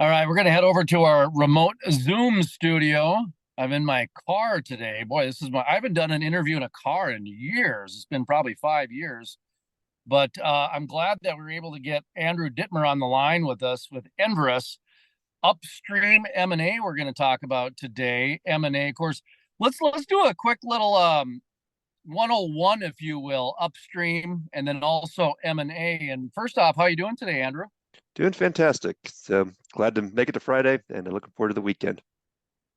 All right, we're going to head over to our remote Zoom studio. I'm in my car today. Boy, I haven't done an interview in a car in years. It's been probably 5 years, but I'm glad that we were able to get Andrew Dittmar on the line with us with Enverus upstream M&A. We're going to talk about today M&A. Of course, let's do a quick little 101, if you will, upstream and then also M&A. And first off, how are you doing today, Andrew? Doing fantastic. So glad to make it to Friday and looking forward to the weekend.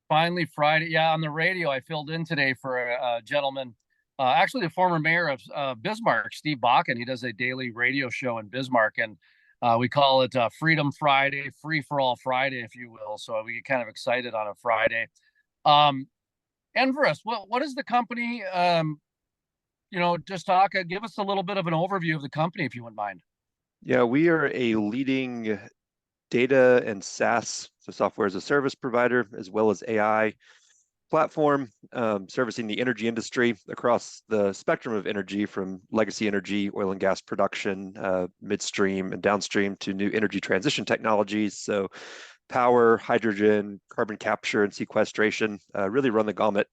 Finally, Friday. Yeah, on the radio, I filled in today for a gentleman, actually the former mayor of Bismarck, Steve Bakken. He does a daily radio show in Bismarck, and we call it Freedom Friday, Free for All Friday, if you will. So we get kind of excited on a Friday. Um, Enverus, what is the company? Just talk. Give us a little bit of an overview of the company, if you wouldn't mind. Yeah, we are a leading data and SaaS, so software as a service provider, as well as AI platform, servicing the energy industry across the spectrum of energy from legacy energy, oil and gas production, midstream and downstream to new energy transition technologies. So power, hydrogen, carbon capture and sequestration, really run the gamut.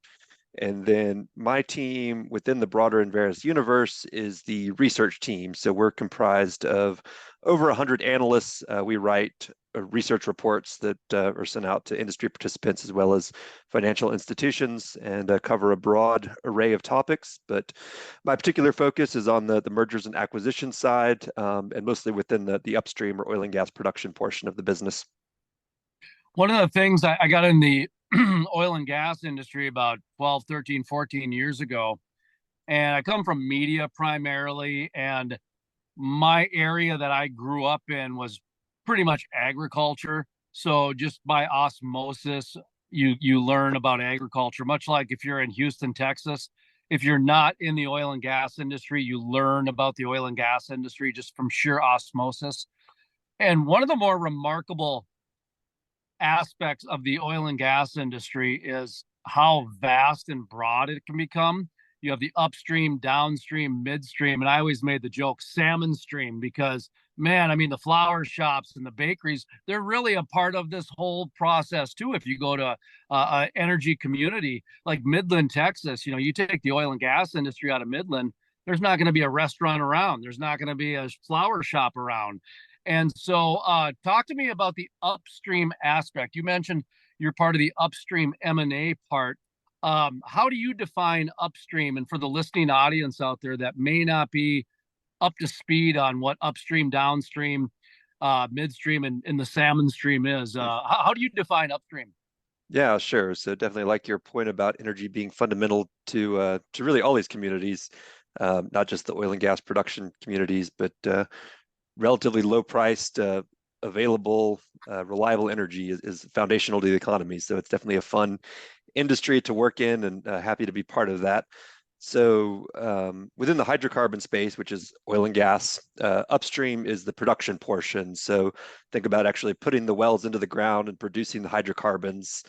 And then my team within the broader Inveris universe is the research team. So we're comprised of over 100 analysts. We write research reports that are sent out to industry participants as well as financial institutions and cover a broad array of topics. But my particular focus is on the mergers and acquisition side, and mostly within the upstream or oil and gas production portion of the business. One of the things I got in the oil and gas industry about 12, 13, 14 years ago, and I come from media primarily, and my area that I grew up in was pretty much agriculture. So just by osmosis, you learn about agriculture, much like if you're in Houston, Texas. If you're not in the oil and gas industry, you learn about the oil and gas industry just from sheer osmosis. And one of the more remarkable aspects of the oil and gas industry is how vast and broad it can become. You have the upstream, downstream, midstream, and I always made the joke salmon stream because, man, I mean, the flower shops and the bakeries, they're really a part of this whole process too. If you go to a energy community like Midland, Texas, you take the oil and gas industry out of Midland, there's not going to be a restaurant around. There's not going to be a flower shop around. And so, talk to me about the upstream aspect. You mentioned you're part of the upstream M&A part. How do you define upstream? And for the listening audience out there that may not be up to speed on what upstream, downstream, midstream, and the salmon stream is, how do you define upstream? Yeah, sure. So definitely like your point about energy being fundamental to really all these communities, not just the oil and gas production communities, but relatively low priced, available, reliable energy is foundational to the economy. So it's definitely a fun industry to work in and happy to be part of that. So within the hydrocarbon space, which is oil and gas, upstream is the production portion. So think about actually putting the wells into the ground and producing the hydrocarbons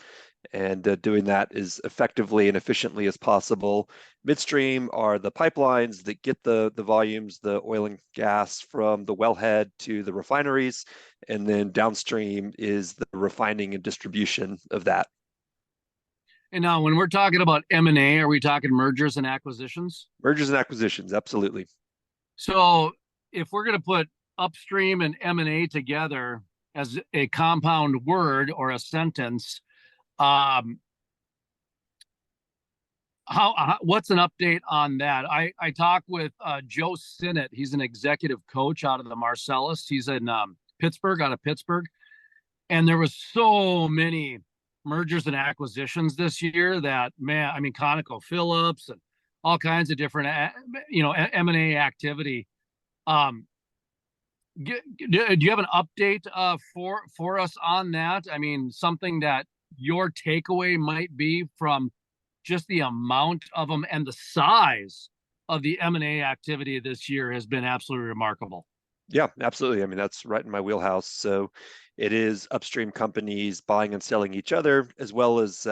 and doing that as effectively and efficiently as possible. Midstream are the pipelines that get the volumes, the oil and gas from the wellhead to the refineries. And then downstream is the refining and distribution of that. And now, when we're talking about M&A, are we talking mergers and acquisitions? Mergers and acquisitions, absolutely. So, if we're going to put upstream and M&A together as a compound word or a sentence, um, what's an update on that? I talked with Joe Sinnott. He's an executive coach out of the Marcellus. He's in Pittsburgh, out of Pittsburgh, and there was so many mergers and acquisitions this year that, man, I mean, ConocoPhillips and all kinds of different M&A activity. Um, do you have an update for us on that? I mean, something that your takeaway might be from just the amount of them and the size of the M&A activity this year has been absolutely remarkable. Yeah, absolutely. I mean, that's right in my wheelhouse. So it is upstream companies buying and selling each other, as well as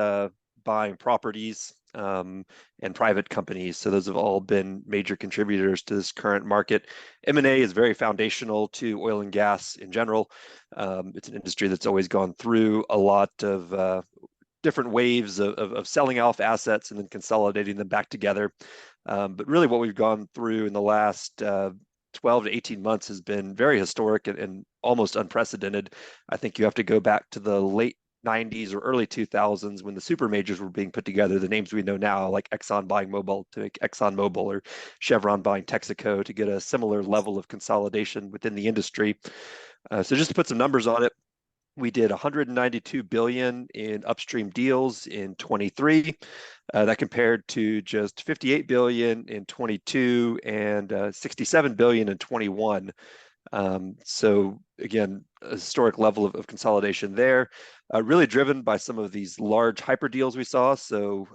buying properties and private companies. So those have all been major contributors to this current market. M&A is very foundational to oil and gas in general. It's an industry that's always gone through a lot of different waves of selling off assets and then consolidating them back together. But really what we've gone through in the last 12 to 18 months has been very historic and almost unprecedented. I think you have to go back to the late 90s or early 2000s when the super majors were being put together, the names we know now, like Exxon buying Mobil to make ExxonMobil or Chevron buying Texaco to get a similar level of consolidation within the industry. So just to put some numbers on it, we did 192 billion in upstream deals in 23. That compared to just 58 billion in 22 and 67 billion in 21. So again, a historic level of consolidation there, really driven by some of these large hyper deals we saw. So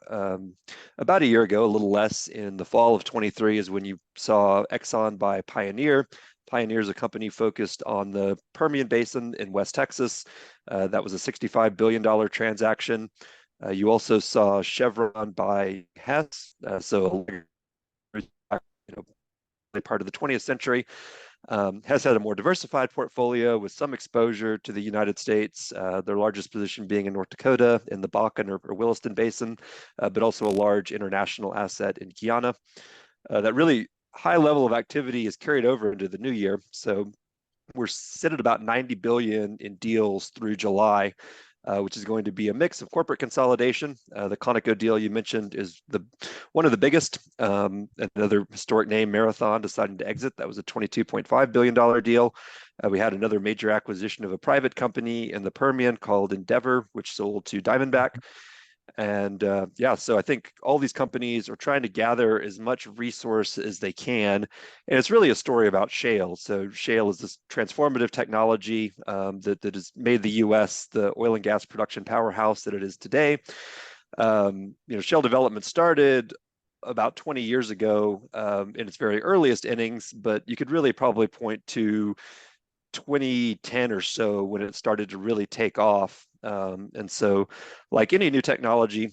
about a year ago, a little less, in the fall of 23 is when you saw Exxon buy Pioneer. Pioneer is a company focused on the Permian Basin in West Texas. That was a $65 billion transaction. You also saw Chevron buy Hess, so part of the 20th century. Hess had a more diversified portfolio with some exposure to the United States, their largest position being in North Dakota in the Bakken or Williston Basin, but also a large international asset in Guyana. That really high level of activity is carried over into the new year. So we're sitting at about 90 billion in deals through July, which is going to be a mix of corporate consolidation. The Conoco deal you mentioned is one of the biggest. Another historic name, Marathon, deciding to exit. That was a $22.5 billion deal. We had another major acquisition of a private company in the Permian called Endeavor, which sold to Diamondback. And yeah, so I think all these companies are trying to gather as much resource as they can. And it's really a story about shale. So shale is this transformative technology that has made the US the oil and gas production powerhouse that it is today. Shale development started about 20 years ago in its very earliest innings, but you could really probably point to 2010 or so when it started to really take off. And so, like any new technology,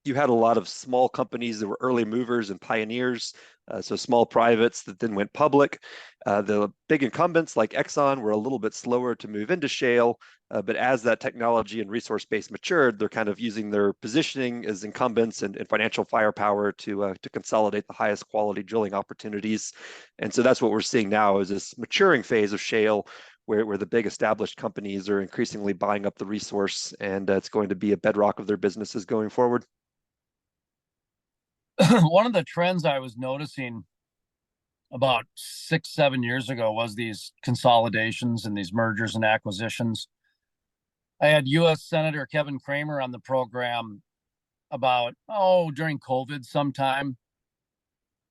you had a lot of small companies that were early movers and pioneers, so small privates that then went public. The big incumbents like Exxon were a little bit slower to move into shale, but as that technology and resource base matured, they're kind of using their positioning as incumbents and financial firepower to consolidate the highest quality drilling opportunities. And so that's what we're seeing now, is this maturing phase of shale, where the big established companies are increasingly buying up the resource, and it's going to be a bedrock of their businesses going forward. One of the trends I was noticing about 6-7 years ago was these consolidations and these mergers and acquisitions. I had U.S. Senator Kevin Cramer on the program about, during COVID sometime.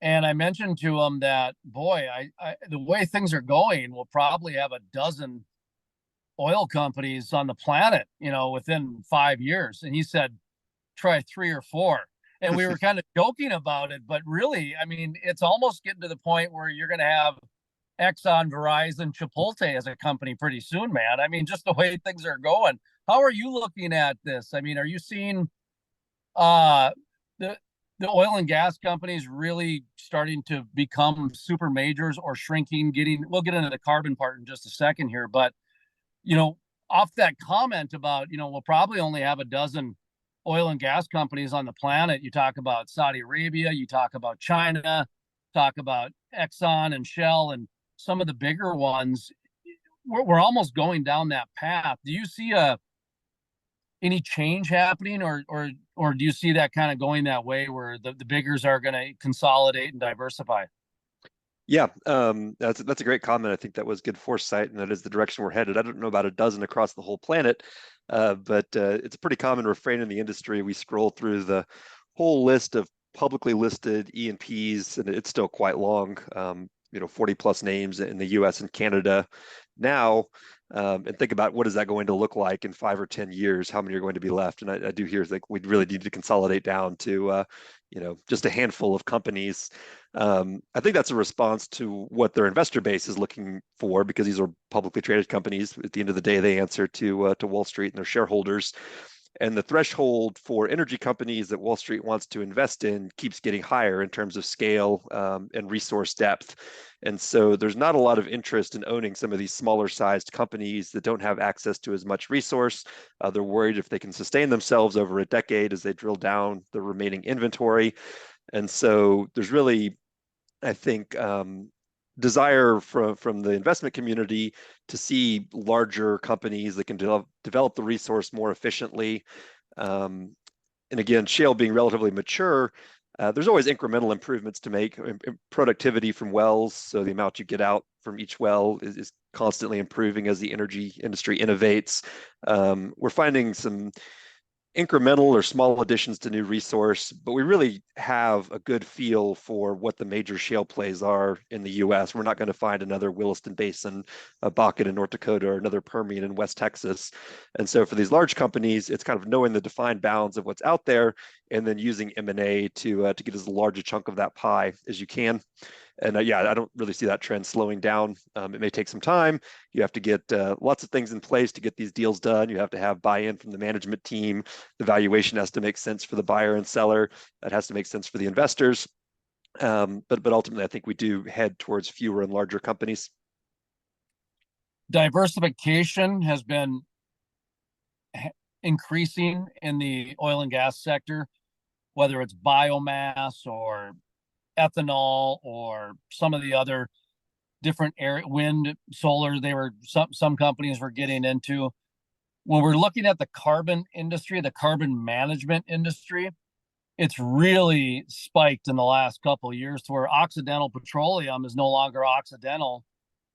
And I mentioned to him that, boy, the way things are going, we'll probably have a dozen oil companies on the planet, within 5 years. And he said, try 3 or 4. And we were kind of joking about it, but really, I mean, it's almost getting to the point where you're going to have Exxon, Verizon, Chipotle as a company pretty soon, man. I mean, just the way things are going. How are you looking at this? I mean, are you seeing the oil and gas companies really starting to become super majors or shrinking, we'll get into the carbon part in just a second here, but, off that comment about, we'll probably only have a dozen oil and gas companies on the planet. You talk about Saudi Arabia, you talk about China, talk about Exxon and Shell and some of the bigger ones. We're almost going down that path. Do you see any change happening, or do you see that kind of going that way where the biggers are going to consolidate and diversify? Yeah, that's a great comment. I think that was good foresight, and that is the direction we're headed. I don't know about a dozen across the whole planet, but it's a pretty common refrain in the industry. We scroll through the whole list of publicly listed E&Ps, and it's still quite long. 40 plus names in the U.S. and Canada now, and think about what is that going to look like in 5 or 10 years? How many are going to be left? And I do hear like we really need to consolidate down to just a handful of companies. I think that's a response to what their investor base is looking for, because these are publicly traded companies. At the end of the day, they answer to Wall Street and their shareholders. And the threshold for energy companies that Wall Street wants to invest in keeps getting higher in terms of scale and resource depth. And so there's not a lot of interest in owning some of these smaller sized companies that don't have access to as much resource. They're worried if they can sustain themselves over a decade as they drill down the remaining inventory. And so there's really, I think, desire from the investment community to see larger companies that can develop the resource more efficiently. And again, shale being relatively mature, there's always incremental improvements to make. Productivity from wells, so the amount you get out from each well is constantly improving as the energy industry innovates. We're finding some incremental or small additions to new resource, but we really have a good feel for what the major shale plays are in the US. We're not going to find another Williston Basin, a Bakken in North Dakota, or another Permian in West Texas. And so for these large companies, it's kind of knowing the defined bounds of what's out there and then using M&A to get as large a chunk of that pie as you can. And yeah, I don't really see that trend slowing down. It may take some time. You have to get lots of things in place to get these deals done. You have to have buy-in from the management team. The valuation has to make sense for the buyer and seller. That has to make sense for the investors. But ultimately, I think we do head towards fewer and larger companies. Diversification has been increasing in the oil and gas sector, whether it's biomass or ethanol or some of the other different wind, solar. Some companies were getting into. When we're looking at the carbon industry, the carbon management industry, it's really spiked in the last couple of years to where Occidental Petroleum is no longer Occidental.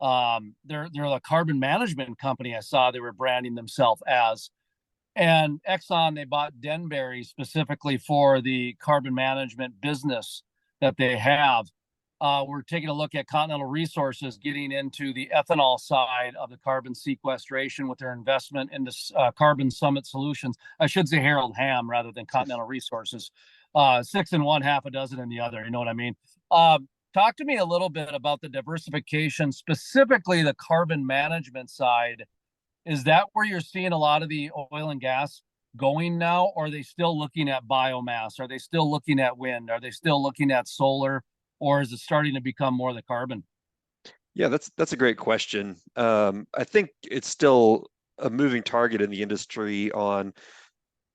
They're the carbon management company. I saw they were branding themselves as. And Exxon, they bought Denbury specifically for the carbon management business that they have. We're taking a look at Continental Resources getting into the ethanol side of the carbon sequestration with their investment into Carbon Summit Solutions. I should say Harold Hamm rather than Continental Resources. 6 in one, half a dozen in the other. You know what I mean? Talk to me a little bit about the diversification, specifically the carbon management side. Is that where you're seeing a lot of the oil and gas going now? Or are they still looking at biomass? Are they still looking at wind? Are they still looking at solar? Or is it starting to become more the carbon? Yeah, that's a great question. I think it's still a moving target in the industry on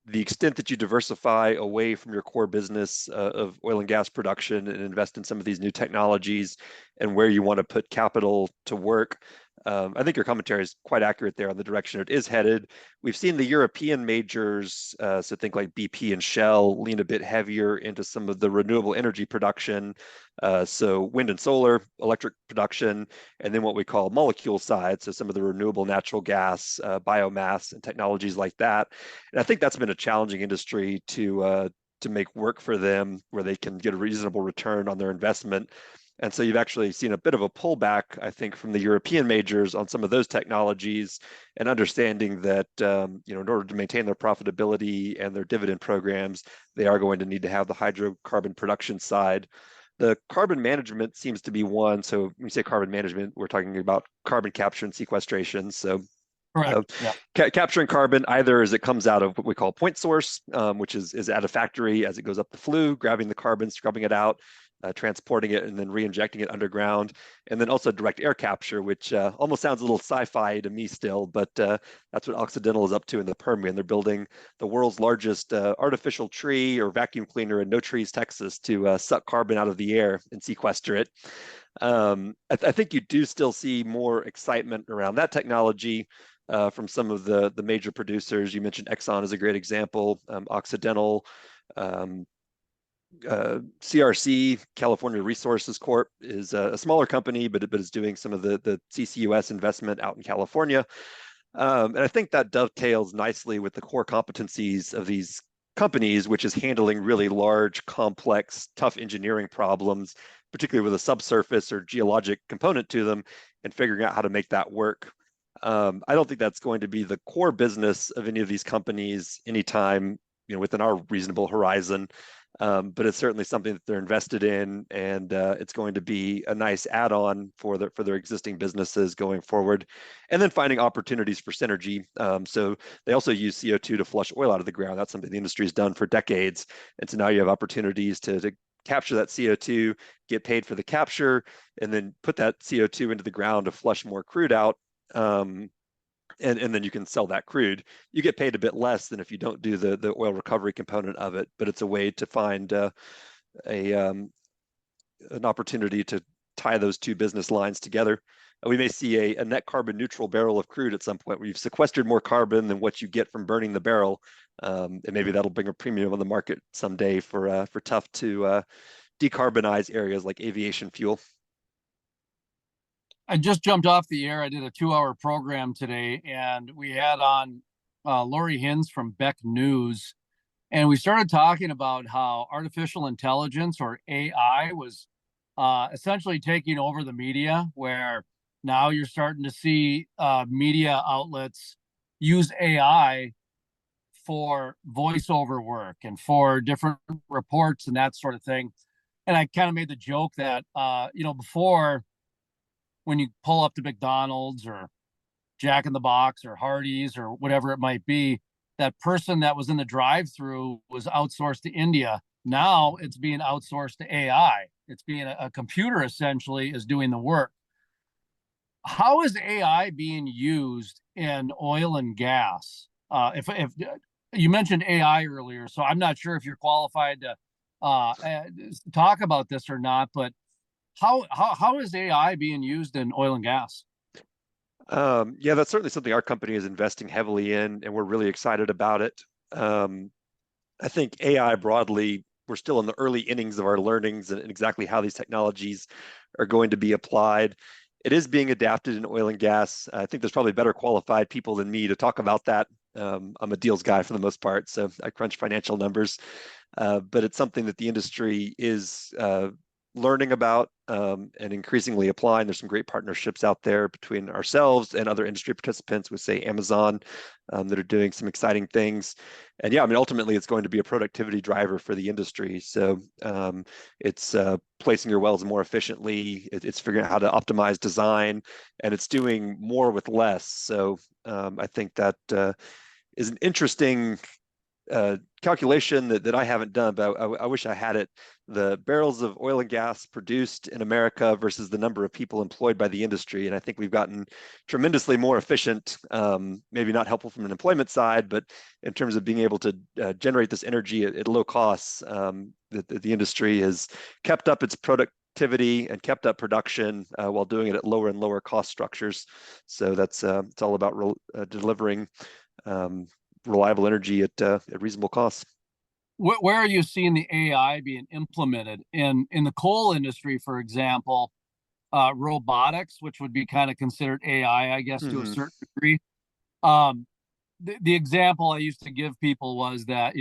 the extent that you diversify away from your core business of oil and gas production and invest in some of these new technologies and where you want to put capital to work. I think your commentary is quite accurate there on the direction it is headed. We've seen the European majors, so think like BP and Shell, lean a bit heavier into some of the renewable energy production. So wind and solar, electric production, and then what we call molecule side, so some of the renewable natural gas, biomass, and technologies like that. And I think that's been a challenging industry to make work for them, where they can get a reasonable return on their investment. And so you've actually seen a bit of a pullback, I think, from the European majors on some of those technologies, and understanding that in order to maintain their profitability and their dividend programs, they are going to need to have the hydrocarbon production side. The carbon management seems to be one. So when we say carbon management, we're talking about carbon capture and sequestration. So Correct. Yeah. capturing carbon either as it comes out of what we call point source, which is at a factory as it goes up the flue, grabbing the carbon, scrubbing it out, transporting it, and then re-injecting it underground. And then also direct air capture, which almost sounds a little sci-fi to me still, but that's what Occidental is up to in the Permian. They're building the world's largest artificial tree or vacuum cleaner in No Trees, Texas, to suck carbon out of the air and sequester it. I think you do still see more excitement around that technology from some of the major producers. You mentioned Exxon is a great example. Occidental, CRC, California Resources Corp, is a smaller company, but is doing some of the CCUS investment out in California. And I think that dovetails nicely with the core competencies of these companies, which is handling really large, complex, tough engineering problems, particularly with a subsurface or geologic component to them, and figuring out how to make that work. I don't think that's going to be the core business of any of these companies anytime within our reasonable horizon. but it's certainly something that they're invested in, and it's going to be a nice add-on for their existing businesses going forward. And then finding opportunities for synergy. So they also use CO2 to flush oil out of the ground. That's something the industry has done for decades, and so now you have opportunities to capture that CO2, get paid for the capture, and then put that CO2 into the ground to flush more crude out. And then you can sell that crude. You get paid a bit less than if you don't do the oil recovery component of it, but it's a way to find an opportunity to tie those two business lines together. We may see a net carbon neutral barrel of crude at some point where you've sequestered more carbon than what you get from burning the barrel, and maybe that'll bring a premium on the market someday for tough to decarbonize areas like aviation fuel. I just jumped off the air. I did a 2-hour program today, and we had on Lori Hins from Beck News, and we started talking about how artificial intelligence, or AI, was essentially taking over the media, where now you're starting to see media outlets use AI for voiceover work and for different reports and that sort of thing. And I kind of made the joke that, before, when you pull up to McDonald's or Jack in the Box or Hardee's or whatever it might be, that person that was in the drive-through was outsourced to India. Now it's being outsourced to AI. It's being a computer essentially is doing the work. How is AI being used in oil and gas? If you mentioned AI earlier, so I'm not sure if you're qualified to talk about this or not, but how is AI being used in oil and gas? Yeah, that's certainly something our company is investing heavily in, and we're really excited about it. I think AI broadly, we're still in the early innings of our learnings and exactly how these technologies are going to be applied. It is being adapted in oil and gas. I think there's probably better qualified people than me to talk about that. I'm a deals guy for the most part, so I crunch financial numbers. But it's something that the industry is learning about and increasingly applying. There's some great partnerships out there between ourselves and other industry participants with, say, Amazon, that are doing some exciting things. And yeah, I mean, ultimately, it's going to be a productivity driver for the industry. So it's placing your wells more efficiently. It's figuring out how to optimize design, and it's doing more with less. So I think that is an interesting calculation that I haven't done, but I wish I had it. The barrels of oil and gas produced in America versus the number of people employed by the industry. And I think we've gotten tremendously more efficient, maybe not helpful from an employment side, but in terms of being able to generate this energy at low costs, the industry has kept up its productivity and kept up production while doing it at lower and lower cost structures. So that's it's all about delivering reliable energy at reasonable costs. Where are you seeing the AI being implemented in the coal industry, for example? Robotics, which would be kind of considered AI, I guess, to a certain degree. The example I used to give people was that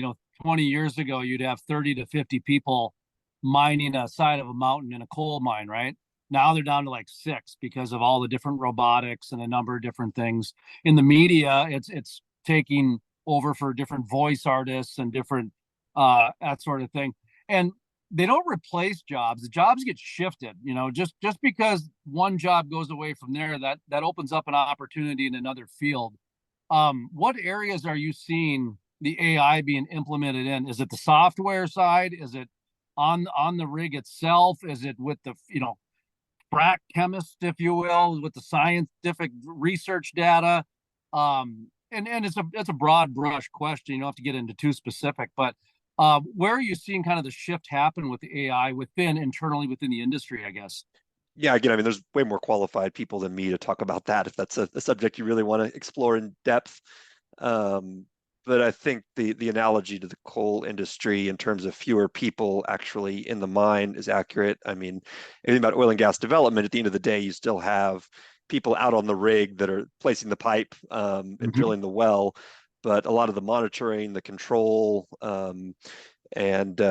20 years ago you'd have 30 to 50 people mining a side of a mountain in a coal mine, right? Now they're down to like 6 because of all the different robotics and a number of different things. In the media, it's taking over for different voice artists and different that sort of thing. And they don't replace jobs. The jobs get shifted. Just because one job goes away from there, that opens up an opportunity in another field. What areas are you seeing the AI being implemented in? Is it the software side? Is it on the rig itself? Is it with the frac chemist, if you will, with the scientific research data? And it's a broad brush question. You don't have to get into too specific, but where are you seeing kind of the shift happen with the AI internally within the industry, I guess? Yeah, again, I mean, there's way more qualified people than me to talk about that if that's a subject you really want to explore in depth. But I think the analogy to the coal industry in terms of fewer people actually in the mine is accurate. I mean, anything about oil and gas development, at the end of the day, you still have people out on the rig that are placing the pipe and drilling the well, but a lot of the monitoring, the control, and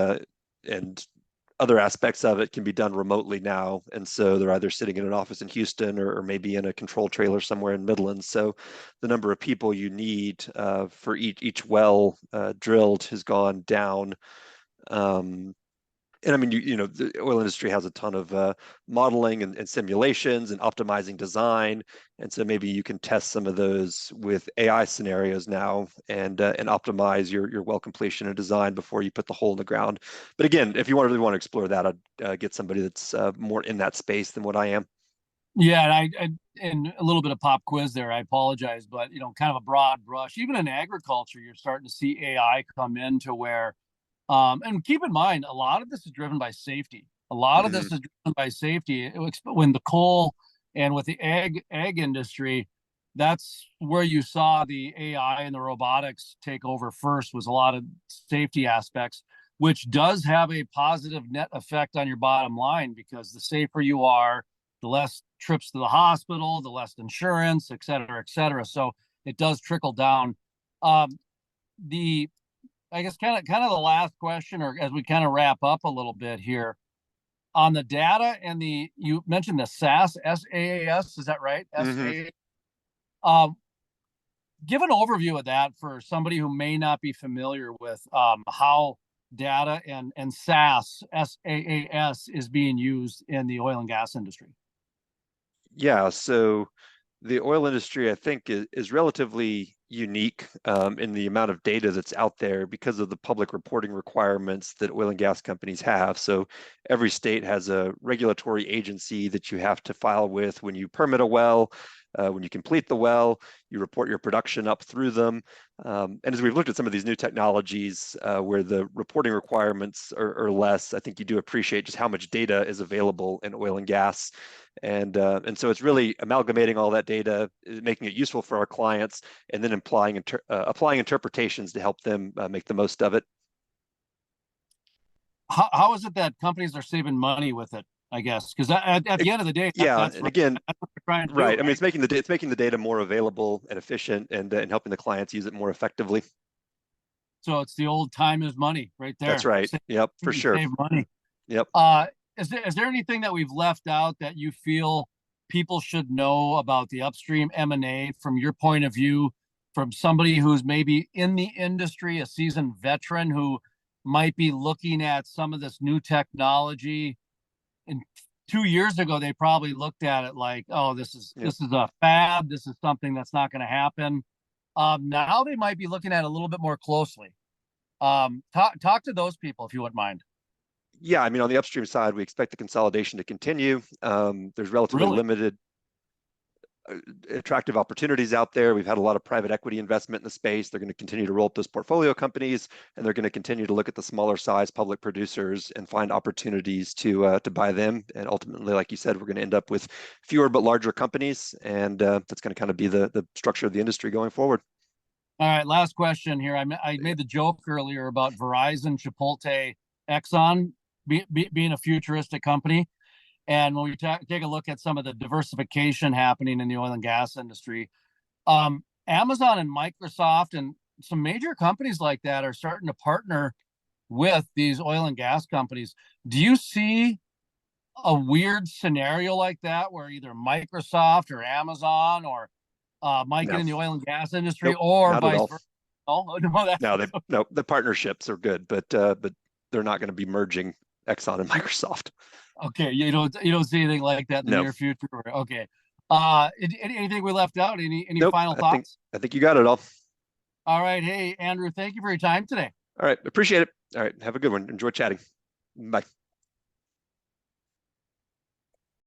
other aspects of it can be done remotely now. And so they're either sitting in an office in Houston or maybe in a control trailer somewhere in Midland. So the number of people you need for each well drilled has gone down And I mean, the oil industry has a ton of modeling and simulations and optimizing design, and so maybe you can test some of those with AI scenarios now and optimize your well completion and design before you put the hole in the ground. But again, if you really want to explore that, I'd get somebody that's more in that space than what I am. Yeah, and and a little bit of pop quiz there. I apologize, but kind of a broad brush. Even in agriculture, you're starting to see AI come into where, and keep in mind, a lot of this is driven by safety. A lot of this Hmm. is driven by safety. When the coal and with the ag industry, that's where you saw the AI and the robotics take over first. Was a lot of safety aspects, which does have a positive net effect on your bottom line because the safer you are, the less trips to the hospital, the less insurance, et cetera, et cetera. So it does trickle down. The I guess kind of the last question, or as we kind of wrap up a little bit here on the data and you mentioned the SaaS, SaaS, is that right? Hmm. SA. Um, give an overview of that for somebody who may not be familiar with how data and SaaS, SaaS, is being used in the oil and gas industry. Yeah, so the oil industry, I think, is relatively unique in the amount of data that's out there because of the public reporting requirements that oil and gas companies have. So every state has a regulatory agency that you have to file with when you permit a well. When you complete the well, you report your production up through them. And as we've looked at some of these new technologies where the reporting requirements are less, I think you do appreciate just how much data is available in oil and gas. And so it's really amalgamating all that data, making it useful for our clients, and then applying interpretations to help them make the most of it. How is it that companies are saving money with it? I guess because at It- the end of the day, yeah, that's and again, that's what they're trying to do, right. I mean, right? it's making the data more available and efficient, and helping the clients use it more effectively. So it's the old time is money right That's there. right. Yep, for You sure. save money. Yep. Is there anything that we've left out that you feel people should know about the upstream M&A from your point of view, from somebody who's maybe in the industry, a seasoned veteran who might be looking at some of this new technology? And 2 years ago, they probably looked at it like, "Oh, this is Yep. this is a fad. This is something that's not going to happen." Now they might be looking at it a little bit more closely. Talk to those people if you wouldn't mind. Yeah, I mean, on the upstream side, we expect the consolidation to continue. There's relatively Really? limited attractive opportunities out there. We've had a lot of private equity investment in the space. They're going to continue to roll up those portfolio companies, and they're going to continue to look at the smaller size public producers and find opportunities to buy them. And ultimately, like you said, we're going to end up with fewer but larger companies, and that's going to kind of be the structure of the industry going forward. All right, last question here. I made the joke earlier about Verizon, Chipotle, Exxon being a futuristic company. And when we take a look at some of the diversification happening in the oil and gas industry, Amazon and Microsoft and some major companies like that are starting to partner with these oil and gas companies. Do you see a weird scenario like that where either Microsoft or Amazon or might get No, in the oil and gas industry nope, or not at vice all. versa? No, no, that's No, the partnerships are good, but they're not going to be merging Exxon and Microsoft. okay. You don't see anything like that in the No, near future. Okay. Anything we left out? Any nope. final I think thoughts? I think you got it all. All right. Hey, Andrew, thank you for your time today. All right, appreciate it. All right, have a good one. Enjoy chatting. Bye.